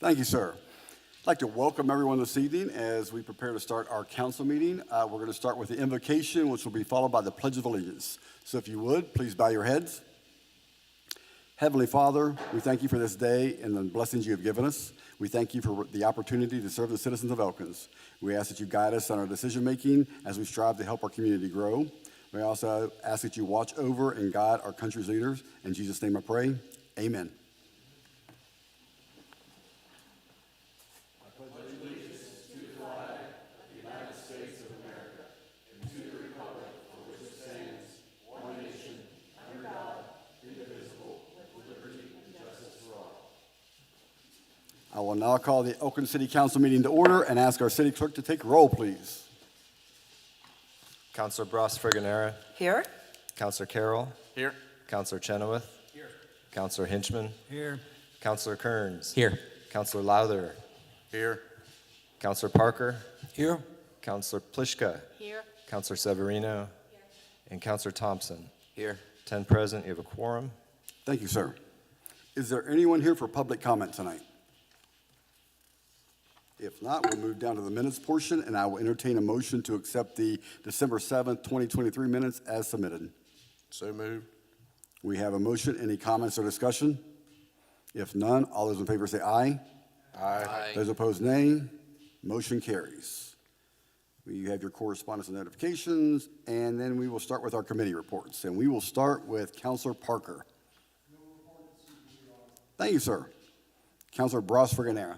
Thank you, sir. I'd like to welcome everyone this evening as we prepare to start our council meeting. We're going to start with the invocation, which will be followed by the Pledge of Allegiance. So if you would, please bow your heads. Heavenly Father, we thank you for this day and the blessings you have given us. We thank you for the opportunity to serve the citizens of Elkins. We ask that you guide us on our decision-making as we strive to help our community grow. We also ask that you watch over and guide our country's leaders. In Jesus' name I pray, amen. I will now call the Elkins City Council meeting to order and ask our city clerk to take roll, please. Councilor Bross Friganera. Here. Councilor Carroll. Here. Councilor Chenoweth. Here. Councilor Hinchman. Here. Councilor Kearns. Here. Councilor Lowther. Here. Councilor Parker. Here. Councilor Pliszka. Here. Councilor Severino. And Councilor Thompson. Here. 10 present. You have a quorum. Thank you, sir. Is there anyone here for public comment tonight? If not, we'll move down to the minutes portion, and I will entertain a motion to accept the December 7th, 2023 minutes as submitted. So moved. We have a motion. Any comments or discussion? If none, all those in favor say aye. Aye. Those opposed, nay. Motion carries. We have your correspondence and notifications, and then we will start with our committee reports. And we will start with Councilor Parker. Thank you, sir. Councilor Bross Friganera.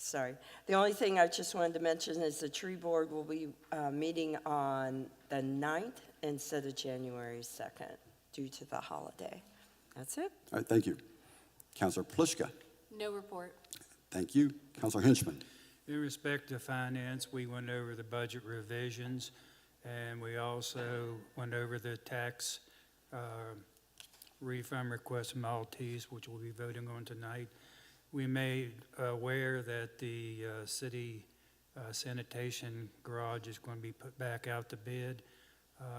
Sorry. The only thing I just wanted to mention is the tree board will be meeting on the 9th instead of January 2nd due to the holiday. That's it. All right, thank you. Councilor Pliszka. No report. Thank you. Councilor Hinchman. In respect to finance, we went over the budget revisions, and we also went over the tax refund request from Maltese, which we'll be voting on tonight. We made aware that the city sanitation garage is going to be put back out to bid.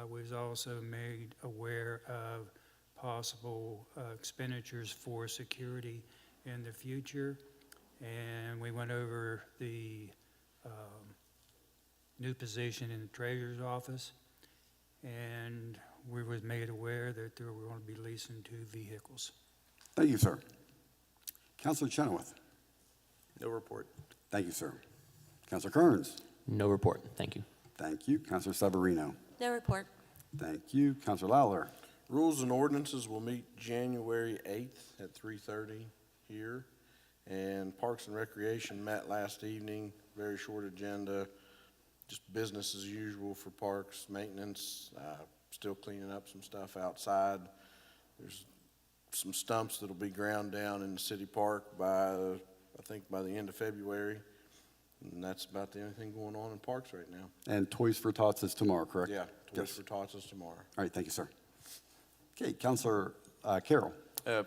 We was also made aware of possible expenditures for security in the future. And we went over the new position in the treasurer's office. And we was made aware that we're going to be leasing 2 vehicles. Thank you, sir. Councilor Chenoweth. No report. Thank you, sir. Councilor Kearns. No report. Thank you. Thank you. Councilor Severino. No report. Thank you. Councilor Lowther. Rules and ordinances will meet January 8th at 3:30 here. And Parks and Recreation met last evening. Very short agenda. Just business as usual for parks, maintenance, still cleaning up some stuff outside. There's some stumps that'll be ground down in the city park by, I think, by the end of February. And that's about the only thing going on in parks right now. And Toys for Tots is tomorrow, correct? Yeah, Toys Yes. for Tots is tomorrow. All right, thank you, sir. Okay, Councilor Carroll.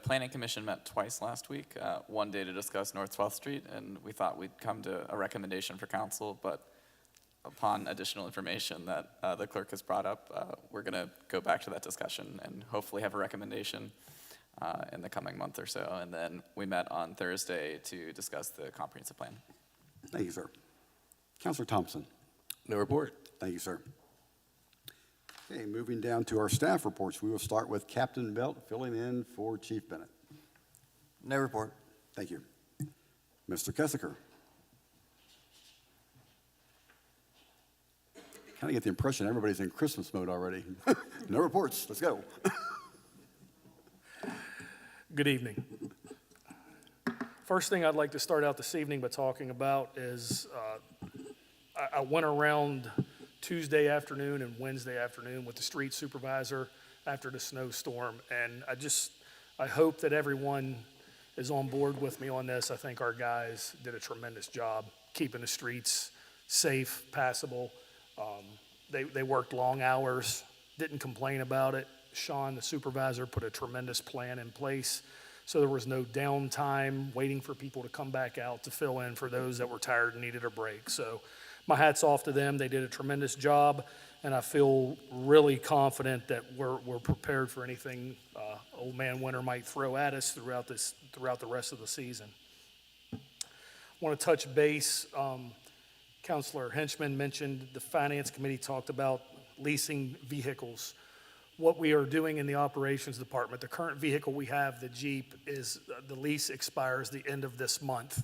Planning Commission met twice last week, one day to discuss North 12th Street, and we thought we'd come to a recommendation for council, but upon additional information that the clerk has brought up, we're going to go back to that discussion and hopefully have a recommendation in the coming month or so. And then we met on Thursday to discuss the comprehensive plan. Thank you, sir. Councilor Thompson. No report. Thank you, sir. Okay, moving down to our staff reports. We will start with Captain Belt filling in for Chief Bennett. No report. Thank you. Mr. Kessiker. Kind of get the impression everybody's in Christmas mode already. No reports. Let's go. Good evening. First thing I'd like to start out this evening by talking about is I went around Tuesday afternoon and Wednesday afternoon with the street supervisor after the snowstorm, and I hope that everyone is on board with me on this. I think our guys did a tremendous job keeping the streets safe, passable. They worked long hours, didn't complain about it. Sean, the supervisor, put a tremendous plan in place, so there was no downtime waiting for people to come back out to fill in for those that were tired and needed a break. So my hat's off to them. They did a tremendous job, and I feel really confident that we're prepared for anything old man winter might throw at us throughout the rest of the season. I want to touch base. Councilor Henchman mentioned the Finance Committee talked about leasing vehicles. What we are doing in the Operations Department, the current vehicle we have, the Jeep, is the lease expires the end of this month.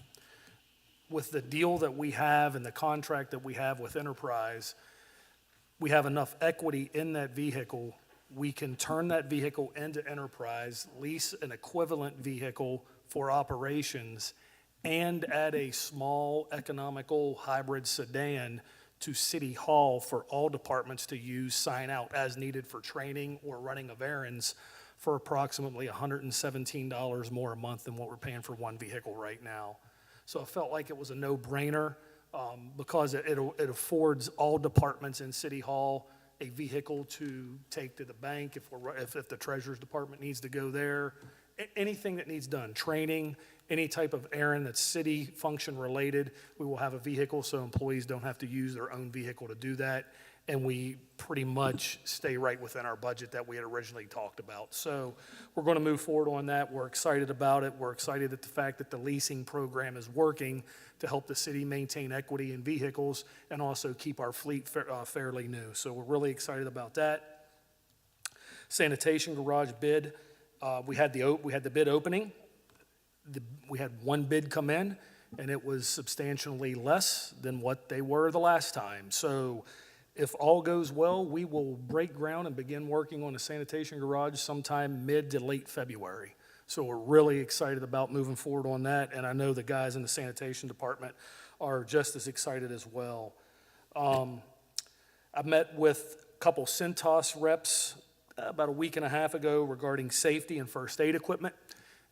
With the deal that we have and the contract that we have with Enterprise, we have enough equity in that vehicle. We can turn that vehicle into Enterprise, lease an equivalent vehicle for operations, and add a small economical hybrid sedan to City Hall for all departments to use, sign out as needed for training or running of errands for approximately $117 more a month than what we're paying for one vehicle right now. So I felt like it was a no-brainer because it affords all departments in City Hall a vehicle to take to the bank if the Treasurer's Department needs to go there. Anything that needs done, training, any type of errand that's city function related, we will have a vehicle so employees don't have to use their own vehicle to do that. And we pretty much stay right within our budget that we had originally talked about. So we're going to move forward on that. We're excited about it. We're excited at the fact that the leasing program is working to help the city maintain equity in vehicles and also keep our fleet fairly new. So we're really excited about that. Sanitation garage bid. We had the bid opening. We had one bid come in, and it was substantially less than what they were the last time. So if all goes well, we will break ground and begin working on a sanitation garage sometime mid to late February. So we're really excited about moving forward on that, and I know the guys in the sanitation department are just as excited as well. I met with a couple Centos reps about a week and a half ago regarding safety and first aid equipment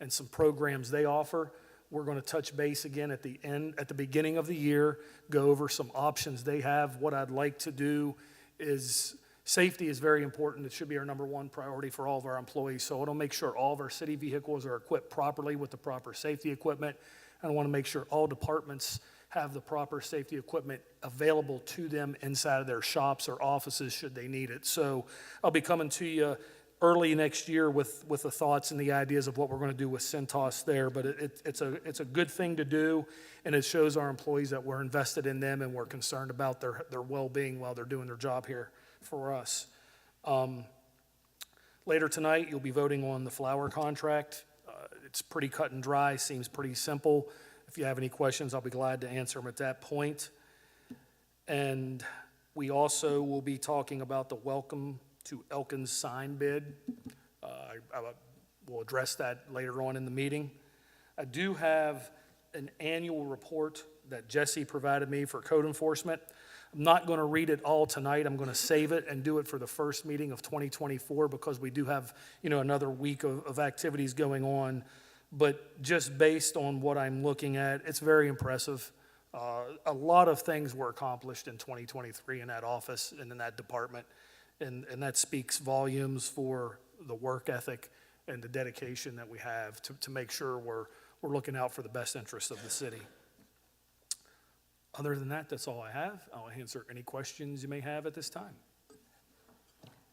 and some programs they offer. We're going to touch base again at the beginning of the year, go over some options they have. What I'd like to do is, safety is very important. It should be our number one priority for all of our employees. So I want to make sure all of our city vehicles are equipped properly with the proper safety equipment. And I want to make sure all departments have the proper safety equipment available to them inside of their shops or offices should they need it. So I'll be coming to you early next year with the thoughts and the ideas of what we're going to do with Centos there. But it's a good thing to do, and it shows our employees that we're invested in them and we're concerned about their well-being while they're doing their job here for us. Later tonight, you'll be voting on the flower contract. It's pretty cut and dry, seems pretty simple. If you have any questions, I'll be glad to answer them at that point. And we also will be talking about the welcome to Elkins sign bid. I will address that later on in the meeting. I do have an annual report that Jesse provided me for code enforcement. I'm not going to read it all tonight. I'm going to save it and do it for the first meeting of 2024 because we do have, another week of activities going on. But just based on what I'm looking at, it's very impressive. A lot of things were accomplished in 2023 in that office and in that department. And that speaks volumes for the work ethic and the dedication that we have to make sure we're looking out for the best interests of the city. Other than that, that's all I have. I'll answer any questions you may have at this time.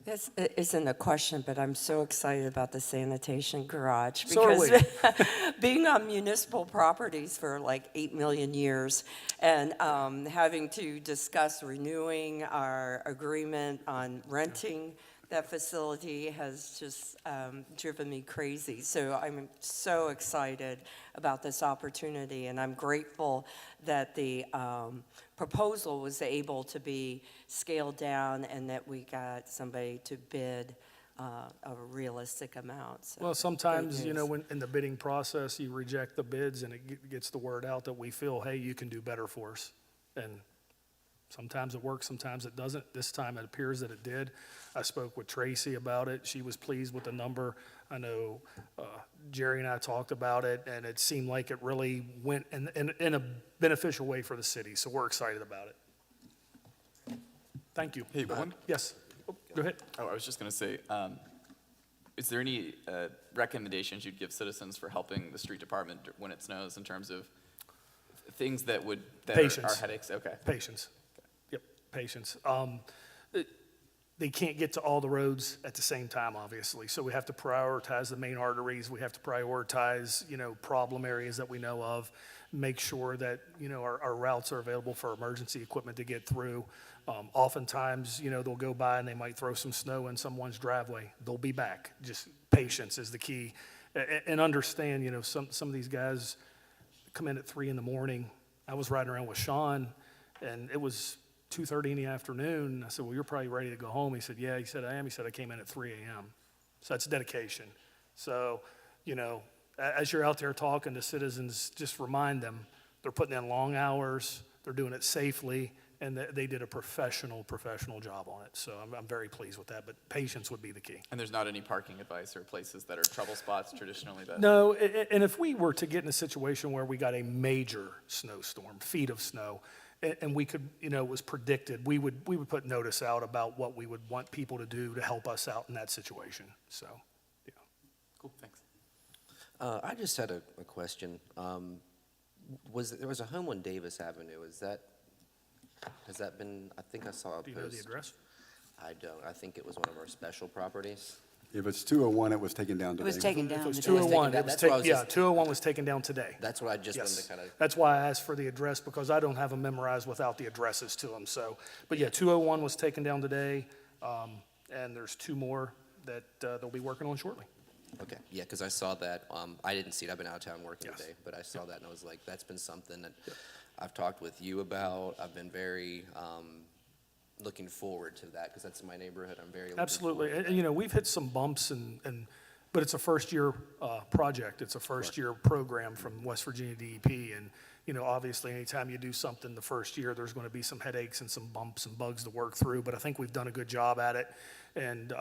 This isn't a question, but I'm so excited about the sanitation garage. So are we. Because being on municipal properties for like 8 million years and having to discuss renewing our agreement on renting that facility has just driven me crazy. So I'm so excited about this opportunity, and I'm grateful that the proposal was able to be scaled down and that we got somebody to bid a realistic amount. So Well, sometimes, great news. when in the bidding process, you reject the bids and it gets the word out that we feel, hey, you can do better for us. And sometimes it works, sometimes it doesn't. This time it appears that it did. I spoke with Tracy about it. She was pleased with the number. I know Jerry and I talked about it, and it seemed like it really went in a beneficial way for the city. So we're excited about it. Thank you. Hey, one. Yes. Oh, go ahead. Oh, I was just going to say, is there any recommendations you'd give citizens for helping the street department when it snows in terms of things that are Patience. headaches? Okay. Patience. Yep, patience. they can't get to all the roads at the same time, obviously. So we have to prioritize the main arteries. We have to prioritize, problem areas that we know of, make sure that, our routes are available for emergency equipment to get through. Oftentimes, they'll go by and they might throw some snow in someone's driveway. They'll be back. Just patience is the key. And understand, some of these guys come in at 3 in the morning. I was riding around with Sean, and it was 2:30 in the afternoon. I said, well, you're probably ready to go home. He said, yeah. He said, I am. He said, I came in at 3 a.m. So that's dedication. So, as you're out there talking to citizens, just remind them they're putting in long hours, they're doing it safely, and they did a professional job on it. So I'm very pleased with that, but patience would be the key. And there's not any parking advice or places that are trouble spots traditionally that? No, and if we were to get in a situation where we got a major snowstorm, feet of snow, and we could, it was predicted, we would put notice out about what we would want people to do to help us out in that situation. So, yeah. Cool, thanks. I just had a question. There was a home on Davis Avenue. Has that been, I think I saw a post. Do you know the address? I don't. I think it was one of our special properties. If it's 201, it was taken down It today. was taken If down it was today. 201, down. it was That's what I was taken, just- 201 was taken down today. That's what I just wanted Yes, to kind of. that's why I asked for the address, because I don't have them memorized without the addresses to them, so. But yeah, 201 was taken down today, and there's 2 more that they'll be working on shortly. Okay, yeah, because I saw that. I didn't see it. I've been out of town working Yes. today, but I saw that and I was like, that's been something that I've talked with you about. I've been very looking forward to that because that's my neighborhood. I'm very looking Absolutely, forward to and we've hit some bumps but it's a first-year project. It's a first-year program from West Virginia DEP, and, obviously, anytime you do something the first year, there's going to be some headaches and some bumps and bugs to work through, but I think we've done a good job at it, and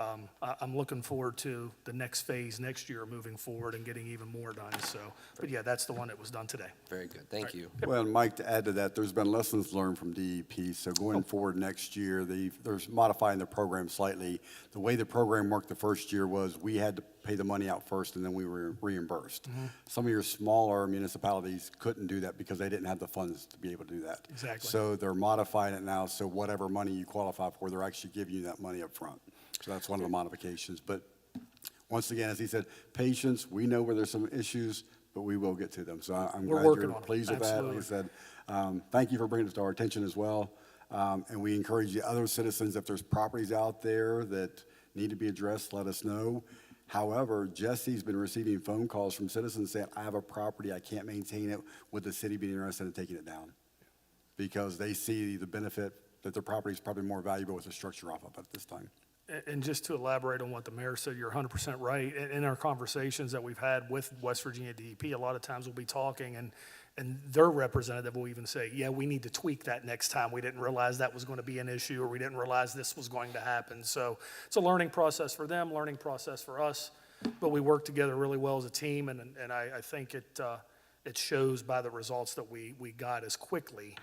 I'm looking forward to the next phase next year, moving forward and getting even more done, so, but yeah, that's the one that was done today. Very good. Thank you. Well, and Mike, to add to that, there's been lessons learned from DEP. So going forward next year, they're modifying the program slightly. The way the program worked the first year was we had to pay the money out first and then we were reimbursed. Some of your smaller municipalities couldn't do that because they didn't have the funds to be able to do that. Exactly. So they're modifying it now, so whatever money you qualify for, they're actually giving you that money up front. So that's one of the modifications. But once again, as he said, patience, we know where there's some issues, but we will get to them. So I'm We're glad working you're on it. pleased with that. Like I Absolutely. said, thank you for bringing it to our attention as well. And we encourage the other citizens, if there's properties out there that need to be addressed, let us know. However, Jesse's been receiving phone calls from citizens saying, I have a property, I can't maintain it, would the city be interested in taking it down? Because they see the benefit that their property is probably more valuable with the structure off of it at this time. And just to elaborate on what the mayor said, you're 100% right. In our conversations that we've had with West Virginia DEP, a lot of times we'll be talking and their representative will even say, yeah, we need to tweak that next time. We didn't realize that was going to be an issue, or we didn't realize this was going to happen. So it's a learning process for them, learning process for us, but we work together really well as a team, and I think it shows by the results that we got as quickly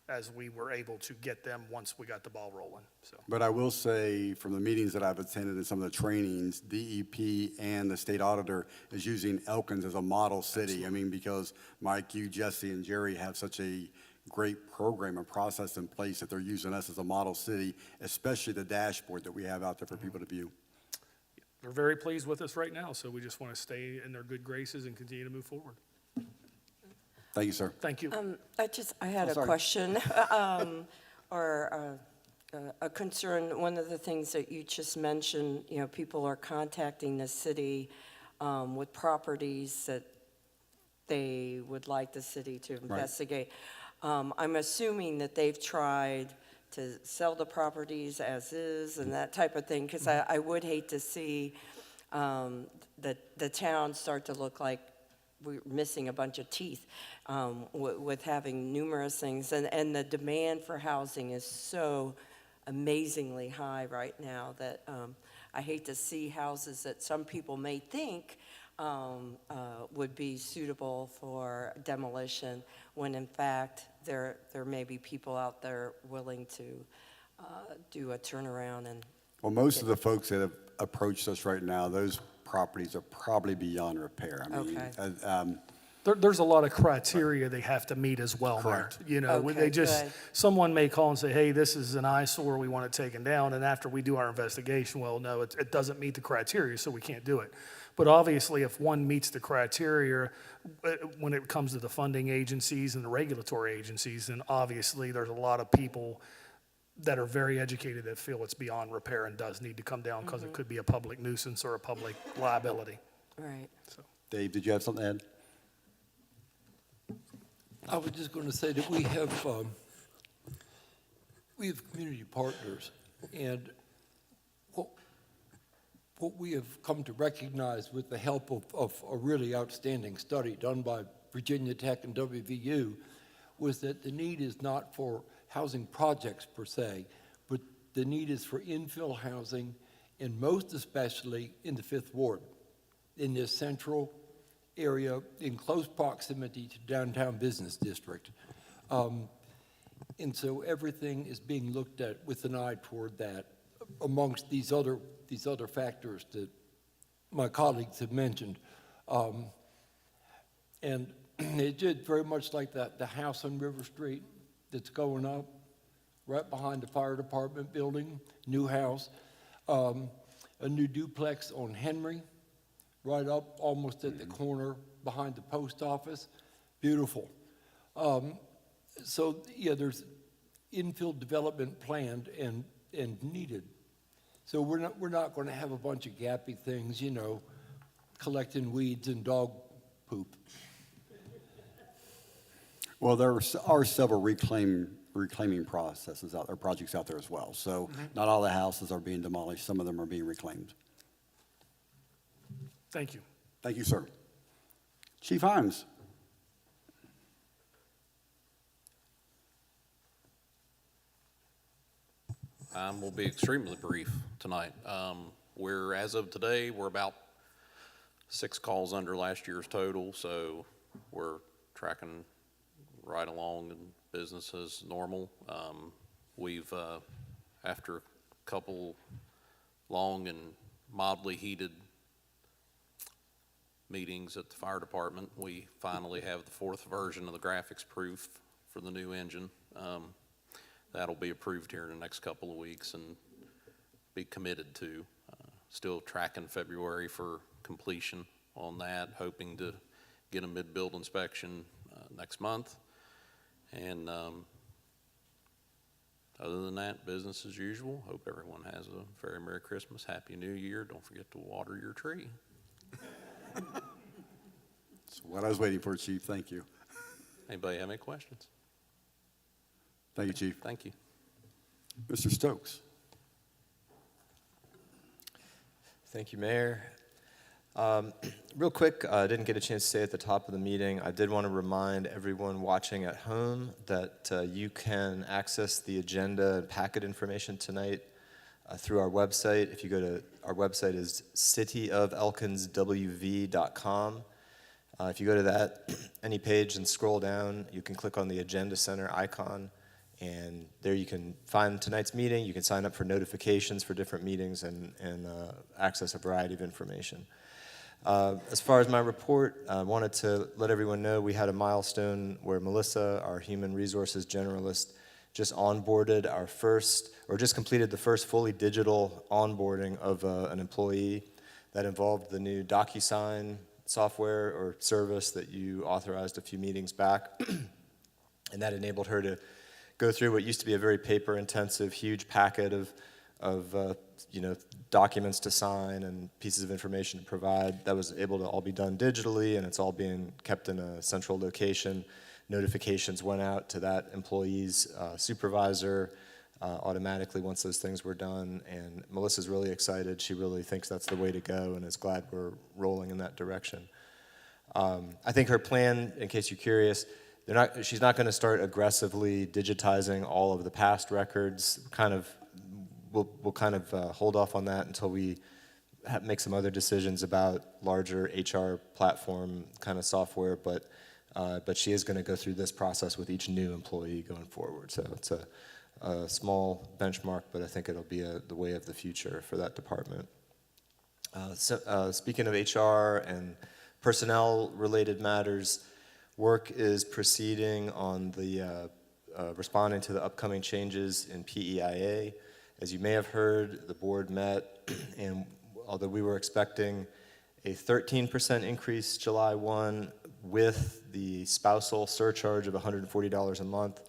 as we were able to get them once we got the ball rolling, so. But I will say, from the meetings that I've attended and some of the trainings, DEP and the state auditor is using Elkins as a model city. I mean, because Mike, you, Jesse, and Jerry have such a great program and process in place that they're using us as a model city, especially the dashboard that we have out there for people to view. They're very pleased with us right now, so we just want to stay in their good graces and continue to move forward. Thank you, sir. Thank you. I had Oh, a sorry. question, or a concern. One of the things that you just mentioned, people are contacting the city with properties that they would like the city to investigate. I'm assuming that they've tried to sell the properties as is and that type of thing, because I would hate to see the town start to look like we're missing a bunch of teeth with having numerous things. And the demand for housing is so amazingly high right now that I hate to see houses that some people may think would be suitable for demolition, when in fact there may be people out there willing to do a turnaround. And Well, most of the folks that have approached us right now, those properties are probably beyond repair. I mean, Okay. there's a lot of criteria they have to meet as well, Mayor. Correct. You know, Okay, they just, good. someone may call and say, hey, this is an eyesore, we want it taken down, and after we do our investigation, well, no, it doesn't meet the criteria, so we can't do it. But obviously, if one meets the criteria, when it comes to the funding agencies and the regulatory agencies, then obviously there's a lot of people that are very educated that feel it's beyond repair and does need to come down because it could be a public nuisance or a public liability. Right. Dave, did you have something to add? I was just going to say that we have community partners, and what we have come to recognize with the help of a really outstanding study done by Virginia Tech and WVU was that the need is not for housing projects per se, but the need is for infill housing, and most especially in the Fifth Ward, in this central area in close proximity to downtown business district. And so everything is being looked at with an eye toward that amongst these other factors that my colleagues have mentioned. And it did very much like the house on River Street that's going up right behind the fire department building, new house, a new duplex on Henry, right up almost at the corner behind the post office. Beautiful. So, yeah, there's infill development planned and needed. So we're not going to have a bunch of gappy things, you know, collecting weeds and dog poop. Well, there are several reclaiming processes out there, projects out there as well. So not all the houses are being demolished. Some of them are being reclaimed. Thank you. Thank you, sir. Chief Himes. Will be extremely brief tonight. As of today, we're about 6 calls under last year's total, so we're tracking right along in business as normal. We've, after a couple long and mildly heated meetings at the fire department, we finally have the 4th version of the graphics proof for the new engine. That'll be approved here in the next couple of weeks and be committed to. Still tracking February for completion on that, hoping to get a mid-build inspection next month. And other than that, business as usual. Hope everyone has a very Merry Christmas, Happy New Year. Don't forget to water your tree. That's what I was waiting for, Chief. Thank you. Anybody have any questions? Thank you, Chief. Thank you. Mr. Stokes. Thank you, Mayor. Real quick, I didn't get a chance to say at the top of the meeting, I did want to remind everyone watching at home that you can access the agenda and packet information tonight through our website. If you go to, our website is cityofelkinswv.com. If you go to that, any page and scroll down, you can click on the Agenda Center icon, and there you can find tonight's meeting. You can sign up for notifications for different meetings and access a variety of information. As far as my report, I wanted to let everyone know we had a milestone where Melissa, our human resources generalist, just onboarded our first, or just completed the first fully digital onboarding of an employee that involved the new DocuSign software or service that you authorized a few meetings back. And that enabled her to go through what used to be a very paper-intensive, huge packet of documents to sign and pieces of information to provide. That was able to all be done digitally, and it's all being kept in a central location. Notifications went out to that employee's supervisor automatically once those things were done, and Melissa's really excited. She really thinks that's the way to go and is glad we're rolling in that direction. I think her plan, in case you're curious, she's not going to start aggressively digitizing all of the past records. We'll kind of hold off on that until we make some other decisions about larger HR platform kind of software, but she is going to go through this process with each new employee going forward. So it's a small benchmark, but I think it'll be the way of the future for that department. Speaking of HR and personnel-related matters, Work is proceeding on the responding to the upcoming changes in PEIA. As you may have heard, the board met, and although we were expecting a 13% increase July 1 with the spousal surcharge of $140 a month,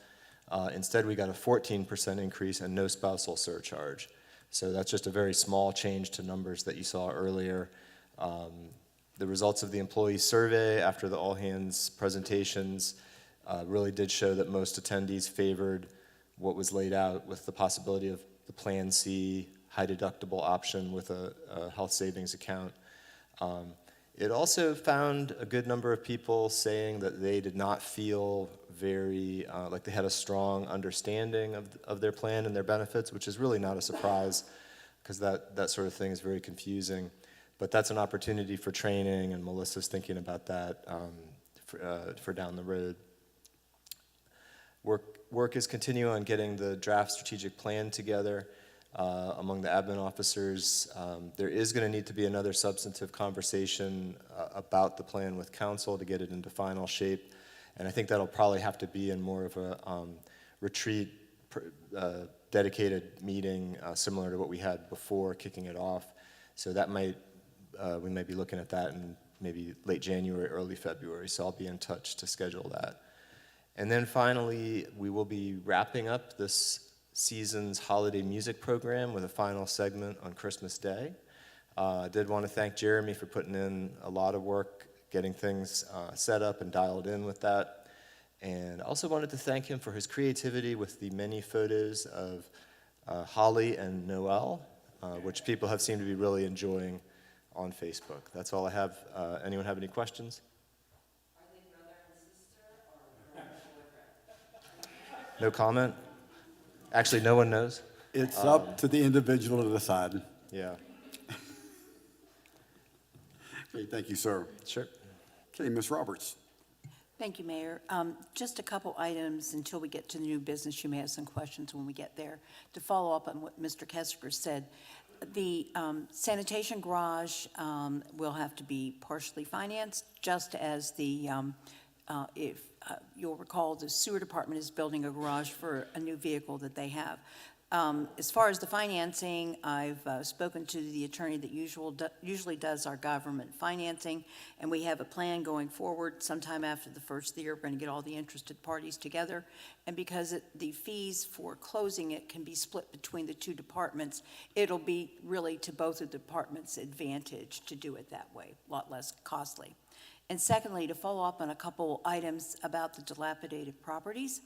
instead we got a 14% increase and no spousal surcharge. So that's just a very small change to numbers that you saw earlier. The results of the employee survey after the all-hands presentations really did show that most attendees favored what was laid out with the possibility of the Plan C high deductible option with a health savings account. It also found a good number of people saying that they did not feel very, like they had a strong understanding of their plan and their benefits, which is really not a surprise because that sort of thing is very confusing. But that's an opportunity for training, and Melissa's thinking about that for down the road. Work is continuing on getting the draft strategic plan together among the admin officers. There is going to need to be another substantive conversation about the plan with council to get it into final shape, and I think that'll probably have to be in more of a retreat dedicated meeting similar to what we had before kicking it off. So that might we may be looking at that in maybe late January, early February, so I'll be in touch to schedule that. And then finally, we will be wrapping up this season's holiday music program with a final segment on Christmas Day. I did want to thank Jeremy for putting in a lot of work, getting things set up and dialed in with that. And I also wanted to thank him for his creativity with the many photos of Holly and Noel, which people have seemed to be really enjoying on Facebook. That's all I have. Anyone have any questions? Are they brother and sister or boyfriend? No comment? Actually, no one knows? It's up to the individual to decide. Yeah, Okay, thank you, sir. sure. Okay, Ms. Roberts. Thank you, Mayor. Just a couple items until we get to the new business. You may have some questions when we get there. To follow up on what Mr. Kessinger said, the sanitation garage will have to be partially financed, just as the, if you'll recall, the sewer department is building a garage for a new vehicle that they have. As far as the financing, I've spoken to the attorney that usually does our government financing, and we have a plan going forward. Sometime after the first of the year, we're going to get all the interested parties together, and because the fees for closing it can be split between the two departments, it'll be really to both of the departments' advantage to do it that way, a lot less costly. And secondly, to follow up on a couple items about the dilapidated properties,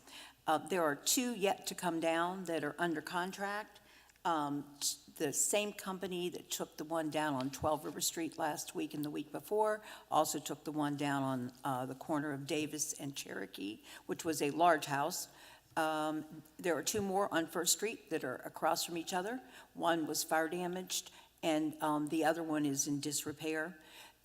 there are two yet to come down that are under contract. The same company that took the one down on 12 River Street last week and the week before also took the one down on the corner of Davis and Cherokee, which was a large house. There are two more on First Street that are across from each other. One was fire damaged, and the other one is in disrepair.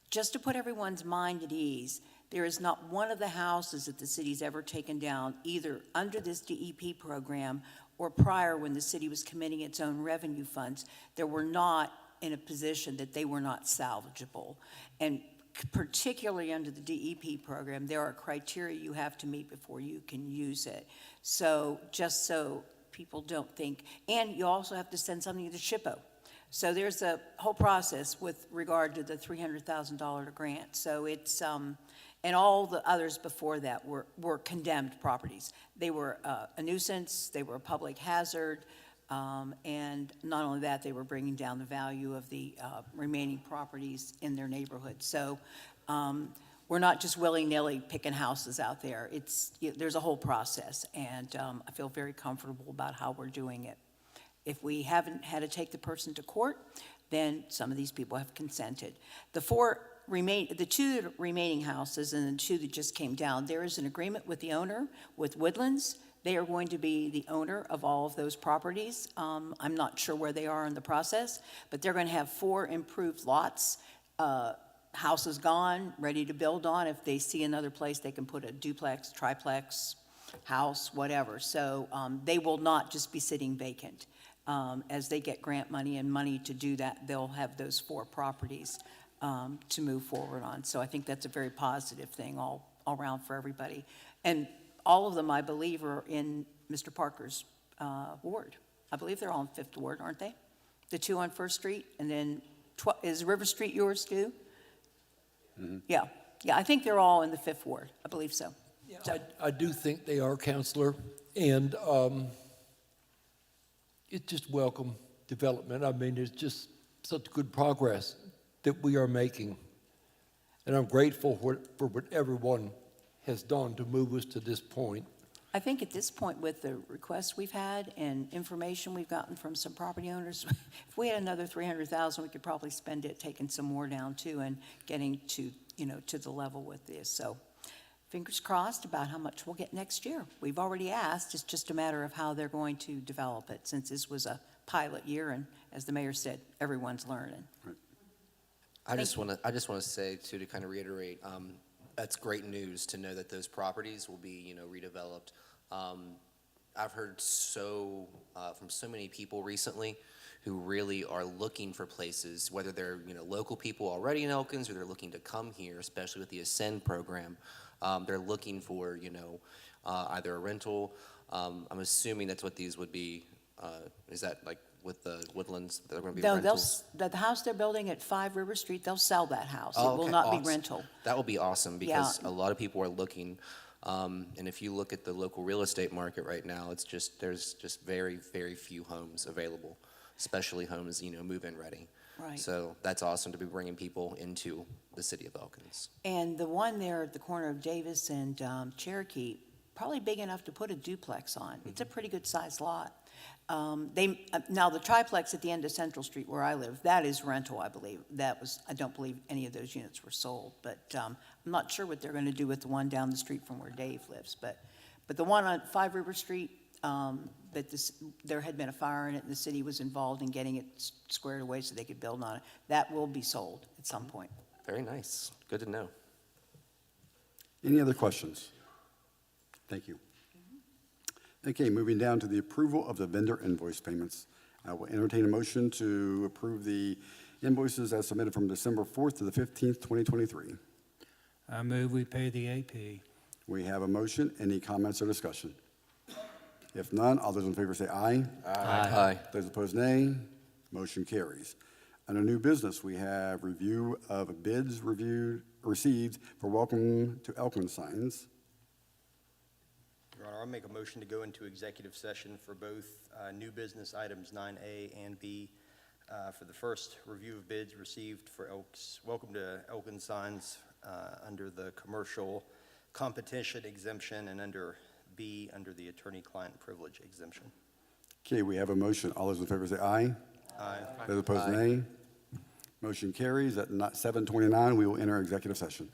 Just to put everyone's mind at ease, there is not one of the houses that the city's ever taken down, either under this DEP program or prior when the city was committing its own revenue funds, that were not in a position that they were not salvageable. And particularly under the DEP program, there are criteria you have to meet before you can use it. So just so people don't think, and you also have to send something to SHPO. So there's a whole process with regard to the $300,000 grant. So it's, and all the others before that were condemned properties. They were a nuisance, they were a public hazard, and not only that, they were bringing down the value of the remaining properties in their neighborhood. So we're not just willy-nilly picking houses out there. There's a whole process, and I feel very comfortable about how we're doing it. If we haven't had to take the person to court, then some of these people have consented. The two remaining houses and the two that just came down, there is an agreement with the owner, with Woodlands. They are going to be the owner of all of those properties. I'm not sure where they are in the process, but they're going to have 4 improved lots. Houses gone, ready to build on. If they see another place, they can put a duplex, triplex, house, whatever. So they will not just be sitting vacant. As they get grant money and money to do that, they'll have those 4 properties to move forward on. So I think that's a very positive thing all all around for everybody. And all of them, I believe, are in Mr. Parker's ward. I believe they're all in Fifth Ward, aren't they? The two on First Street, and then, is River Street yours too? Yeah, I think they're all in the Fifth Ward, I believe so. I do think they are, Counselor, and it's just welcome development. I mean, it's just such good progress that we are making. And I'm grateful for what everyone has done to move us to this point. I think at this point, with the requests we've had and information we've gotten from some property owners, if we had another 300,000, we could probably spend it taking some more down too and getting to, to the level with this. So fingers crossed about how much we'll get next year. We've already asked. It's just a matter of how they're going to develop it, since this was a pilot year, and as the mayor said, everyone's learning. I just want to say too, to kind of reiterate, that's great news to know that those properties will be, redeveloped. I've heard from so many people recently who really are looking for places, whether they're, local people already in Elkins or they're looking to come here, especially with the Ascend program. They're looking for, either a rental. I'm assuming that's what these would be. Is that like with the Woodlands, they're going to be rentals? The house they're building at 5 River Street, they'll sell that house. Oh, It will okay, not awesome. be rental. That will be awesome because Yeah. a lot of people are looking. And if you look at the local real estate market right now, there's just very, very few homes available, especially homes, move-in ready. Right. So that's awesome to be bringing people into the city of Elkins. And the one there at the corner of Davis and Cherokee, probably big enough to put a duplex on. It's a pretty good-sized lot. Now, the triplex at the end of Central Street where I live, that is rental, I believe. I don't believe any of those units were sold, but I'm not sure what they're going to do with the one down the street from where Dave lives. But the one on 5 River Street, there had been a fire in it, and the city was involved in getting it squared away so they could build on it. That will be sold at some point. Very nice. Good to know. Any other questions? Thank you. Okay, moving down to the approval of the vendor invoice payments. I will entertain a motion to approve the invoices as submitted from December 4th to the 15th, 2023. I move we pay the AP. We have a motion. Any comments or discussion? If none, all those in favor say aye. Aye. Those opposed, nay. Motion carries. Under new business, we have review of bids received for Welcome to Elkins signs. Your Honor, I'll make a motion to go into executive session for both new business items 9A and B. For the first, review of bids received for Welcome to Elkins signs under the commercial competition exemption, and under B, under the attorney-client privilege exemption. Okay, we have a motion. All those in favor say aye. Aye. Those opposed, nay. Motion carries. At 7:29, we will enter executive session.